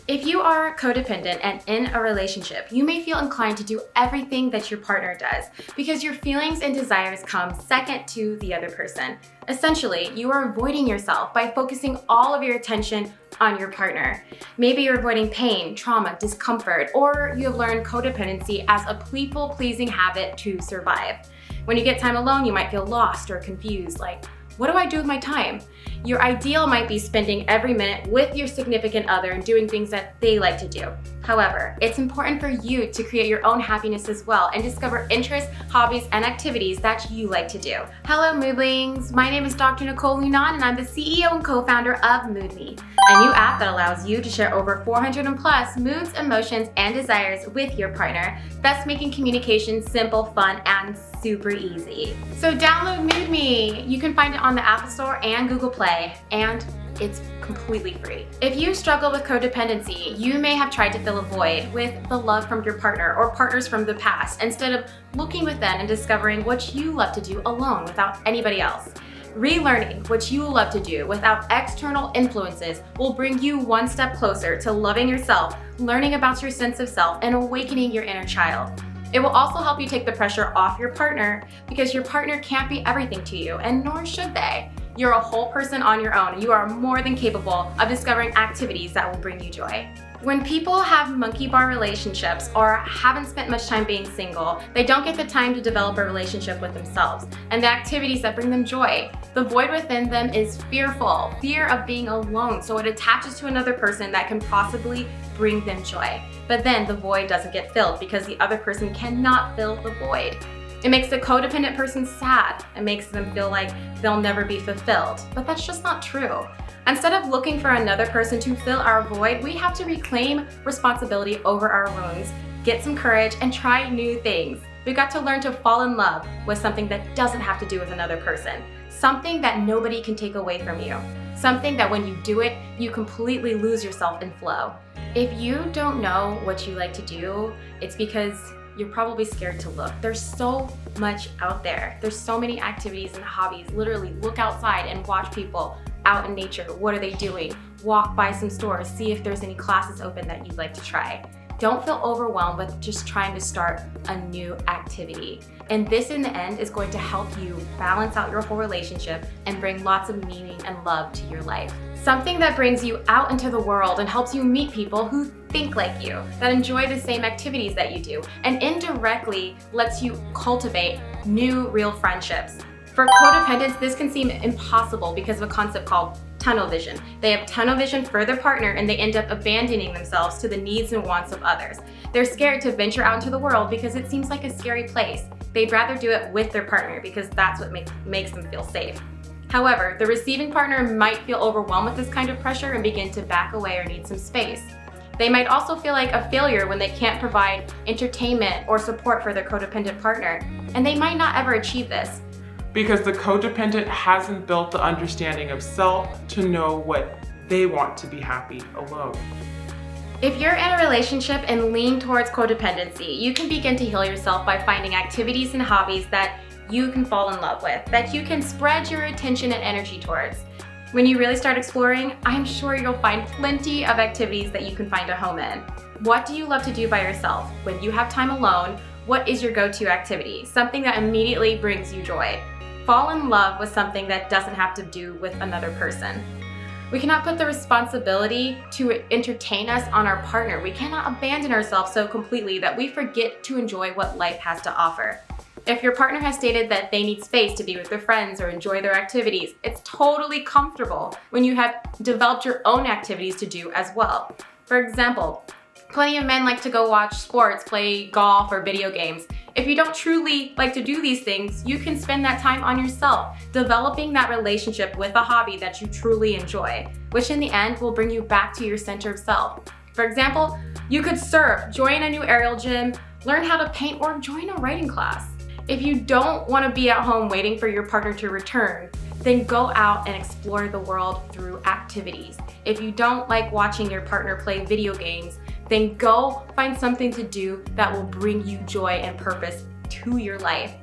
If you are codependent and in a relationship, you may feel inclined to do everything that your partner does because your feelings and desires come second to the other person. Essentially, you are avoiding yourself by focusing all of your attention on your partner. Maybe you're avoiding pain, trauma, discomfort, or you have learned codependency as a people-pleasing habit to survive. When you get time alone, you might feel lost or confused, like, what do I do with my time? Your ideal might be spending every minute with your significant other and doing things that they like to do. However, it's important for you to create your own happiness as well and discover interests, hobbies, and activities that you like to do. Hello, Moodlings. My name is Dr. Nicole Lunan, and I'm the CEO and co-founder of MoodMe, a new app that allows you to share over 400 and plus moods, emotions, and desires with your partner, thus making communication simple, fun, and super easy. So download MoodMe. You can find it on the App Store and Google Play, and it's completely free. If you struggle with codependency, you may have tried to fill a void with the love from your partner or partners from the past instead of looking within and discovering what you love to do alone without anybody else. Relearning what you love to do without external influences will bring you one step closer to loving yourself, learning about your sense of self, and awakening your inner child. It will also help you take the pressure off your partner because your partner can't be everything to you, and nor should they. You're a whole person on your own, and you are more than capable of discovering activities that will bring you joy. When people have monkey bar relationships or haven't spent much time being single, they don't get the time to develop a relationship with themselves and the activities that bring them joy. The void within them is fearful, fear of being alone, so it attaches to another person that can possibly bring them joy. But then the void doesn't get filled because the other person cannot fill the void. It makes the codependent person sad. It makes them feel like they'll never be fulfilled. But that's just not true. Instead of looking for another person to fill our void, we have to reclaim responsibility over our wounds, get some courage, and try new things. We've got to learn to fall in love with something that doesn't have to do with another person. Something that nobody can take away from you. Something that when you do it, you completely lose yourself in flow. If you don't know what you like to do, it's because you're probably scared to look. There's so much out there. There's so many activities and hobbies. Literally look outside and watch people out in nature. What are they doing? Walk by some stores, see if there's any classes open that you'd like to try. Don't feel overwhelmed with just trying to start a new activity. And this in the end is going to help you balance out your whole relationship and bring lots of meaning and love to your life. Something that brings you out into the world and helps you meet people who think like you, that enjoy the same activities that you do, and indirectly lets you cultivate new real friendships. For codependents, this can seem impossible because of a concept called tunnel vision. They have tunnel vision for their partner and they end up abandoning themselves to the needs and wants of others. They're scared to venture out into the world because it seems like a scary place. They'd rather do it with their partner because that's what makes them feel safe. However, the receiving partner might feel overwhelmed with this kind of pressure and begin to back away or need some space. They might also feel like a failure when they can't provide entertainment or support for their codependent partner, and they might not ever achieve this. Because the codependent hasn't built the understanding of self to know what they want to be happy alone. If you're in a relationship and lean towards codependency, you can begin to heal yourself by finding activities and hobbies that you can fall in love with, that you can spread your attention and energy towards. When you really start exploring, I'm sure you'll find plenty of activities that you can find a home in. What do you love to do by yourself? When you have time alone, what is your go-to activity? Something that immediately brings you joy. Fall in love with something that doesn't have to do with another person. We cannot put the responsibility to entertain us on our partner. We cannot abandon ourselves so completely that we forget to enjoy what life has to offer. If your partner has stated that they need space to be with their friends or enjoy their activities, it's totally comfortable when you have developed your own activities to do as well. For example, plenty of men like to go watch sports, play golf, or video games. If you don't truly like to do these things, you can spend that time on yourself, developing that relationship with a hobby that you truly enjoy, which in the end will bring you back to your center of self. For example, you could surf, join a new aerial gym, learn how to paint, or join a writing class. If you don't want to be at home waiting for your partner to return, then go out and explore the world through activities. If you don't like watching your partner play video games, then go find something to do that will bring you joy and purpose to your life.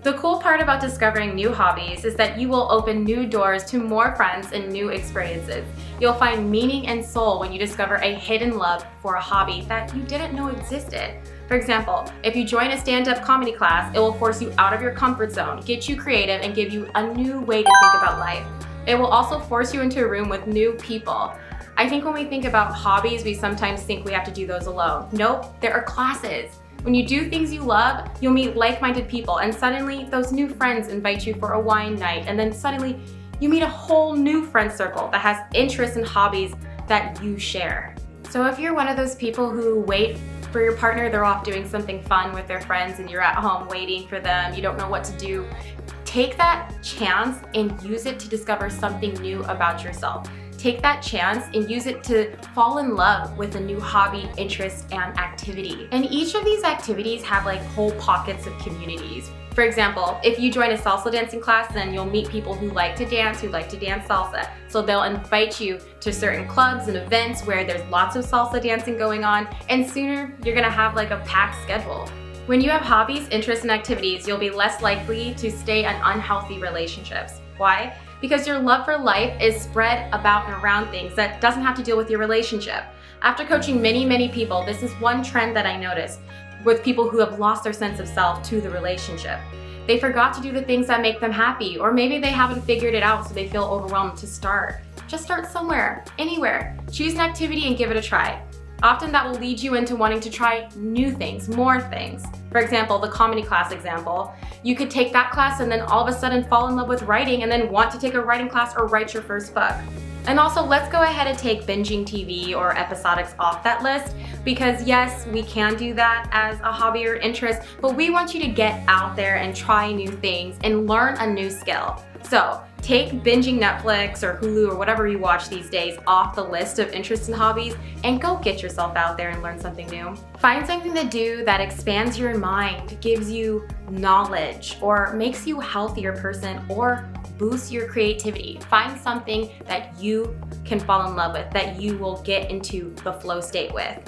The cool part about discovering new hobbies is that you will open new doors to more friends and new experiences. You'll find meaning and soul when you discover a hidden love for a hobby that you didn't know existed. For example, if you join a stand-up comedy class, it will force you out of your comfort zone, get you creative, and give you a new way to think about life. It will also force you into a room with new people. I think when we think about hobbies, we sometimes think we have to do those alone. Nope, there are classes. When you do things you love, you'll meet like-minded people, and suddenly those new friends invite you for a wine night, and then suddenly you meet a whole new friend circle that has interests and hobbies that you share. So if you're one of those people who wait for your partner, they're off doing something fun with their friends and you're at home waiting for them, you don't know what to do, take that chance and use it to discover something new about yourself. Take that chance and use it to fall in love with a new hobby, interest, and activity. And each of these activities have like whole pockets of communities. For example, if you join a salsa dancing class, then you'll meet people who like to dance salsa. So they'll invite you to certain clubs and events where there's lots of salsa dancing going on, and sooner you're gonna have like a packed schedule. When you have hobbies, interests, and activities, you'll be less likely to stay in unhealthy relationships. Why? Because your love for life is spread about and around things that doesn't have to deal with your relationship. After coaching many people, this is one trend that I noticed with people who have lost their sense of self to the relationship. They forgot to do the things that make them happy, or maybe they haven't figured it out so they feel overwhelmed to start. Just start somewhere, anywhere. Choose an activity and give it a try. Often that will lead you into wanting to try new things, more things. For example, the comedy class example, you could take that class and then all of a sudden fall in love with writing and then want to take a writing class or write your first book. And also, let's go ahead and take binging TV or episodics off that list, because yes, we can do that as a hobby or interest, but we want you to get out there and try new things and learn a new skill. So take binging Netflix or Hulu or whatever you watch these days off the list of interests and hobbies and go get yourself out there and learn something new. Find something to do that expands your mind, gives you knowledge, or makes you a healthier person, or boosts your creativity. Find something that you can fall in love with, that you will get into the flow state with.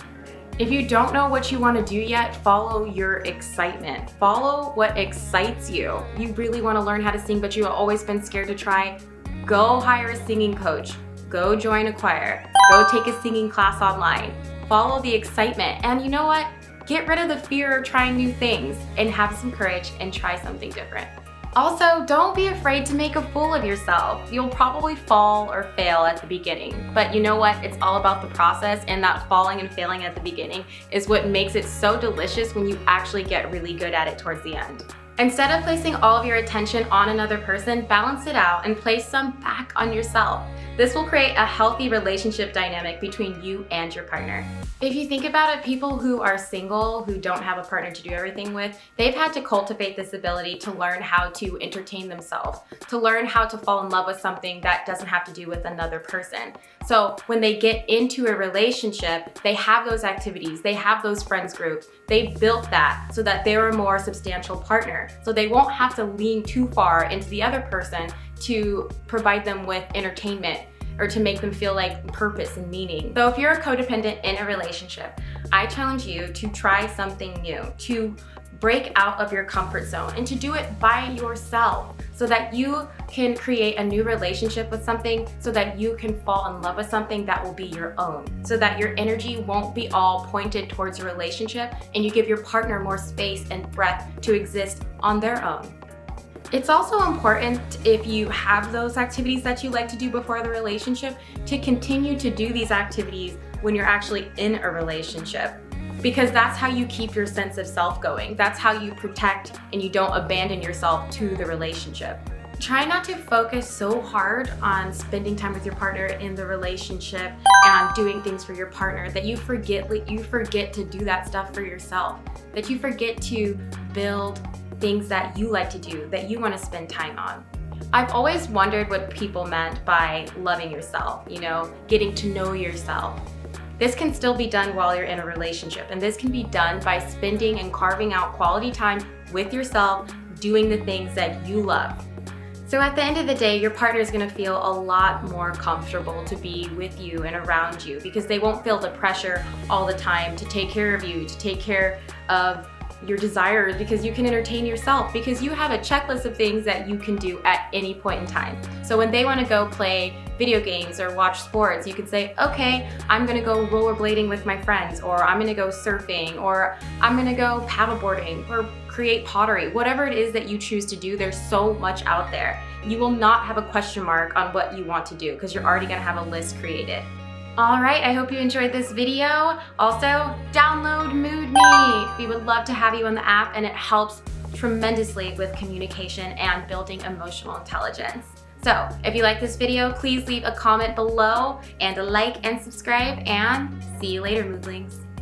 If you don't know what you want to do yet, follow your excitement. Follow what excites you. You really want to learn how to sing, but you've always been scared to try. Go hire a singing coach. Go join a choir. Go take a singing class online. Follow the excitement. And you know what? Get rid of the fear of trying new things and have some courage and try something different. Also, don't be afraid to make a fool of yourself. You'll probably fall or fail at the beginning, but you know what? It's all about the process, and that falling and failing at the beginning is what makes it so delicious when you actually get really good at it towards the end. Instead of placing all of your attention on another person, balance it out and place some back on yourself. This will create a healthy relationship dynamic between you and your partner. If you think about it, people who are single, who don't have a partner to do everything with, they've had to cultivate this ability to learn how to entertain themselves, to learn how to fall in love with something that doesn't have to do with another person. So when they get into a relationship, they have those activities, they have those friends groups, they built that so that they're a more substantial partner. So they won't have to lean too far into the other person to provide them with entertainment or to make them feel like purpose and meaning. So if you're a codependent in a relationship, I challenge you to try something new, to break out of your comfort zone and to do it by yourself so that you can create a new relationship with something, so that you can fall in love with something that will be your own, so that your energy won't be all pointed towards your relationship and you give your partner more space and breath to exist on their own. It's also important, if you have those activities that you like to do before the relationship, to continue to do these activities when you're actually in a relationship, because that's how you keep your sense of self going. That's how you protect and you don't abandon yourself to the relationship. Try not to focus so hard on spending time with your partner in the relationship and doing things for your partner that you forget to do that stuff for yourself, that you forget to build things that you like to do, that you want to spend time on. I've always wondered what people meant by loving yourself, getting to know yourself. This can still be done while you're in a relationship, and this can be done by spending and carving out quality time with yourself, doing the things that you love. So at the end of the day, your partner is going to feel a lot more comfortable to be with you and around you, because they won't feel the pressure all the time to take care of you, to take care of your desires, because you can entertain yourself, because you have a checklist of things that you can do at any point in time. So when they want to go play video games or watch sports, you could say, okay, I'm gonna go rollerblading with my friends, or I'm gonna go surfing, or I'm gonna go paddleboarding, or create pottery. Whatever it is that you choose to do, there's so much out there. You will not have a question mark on what you want to do because you're already gonna have a list created. All right, I hope you enjoyed this video. Also, download MoodMe. We would love to have you on the app, and it helps tremendously with communication and building emotional intelligence. So if you like this video, please leave a comment below and a like and subscribe, and see you later, Moodlings.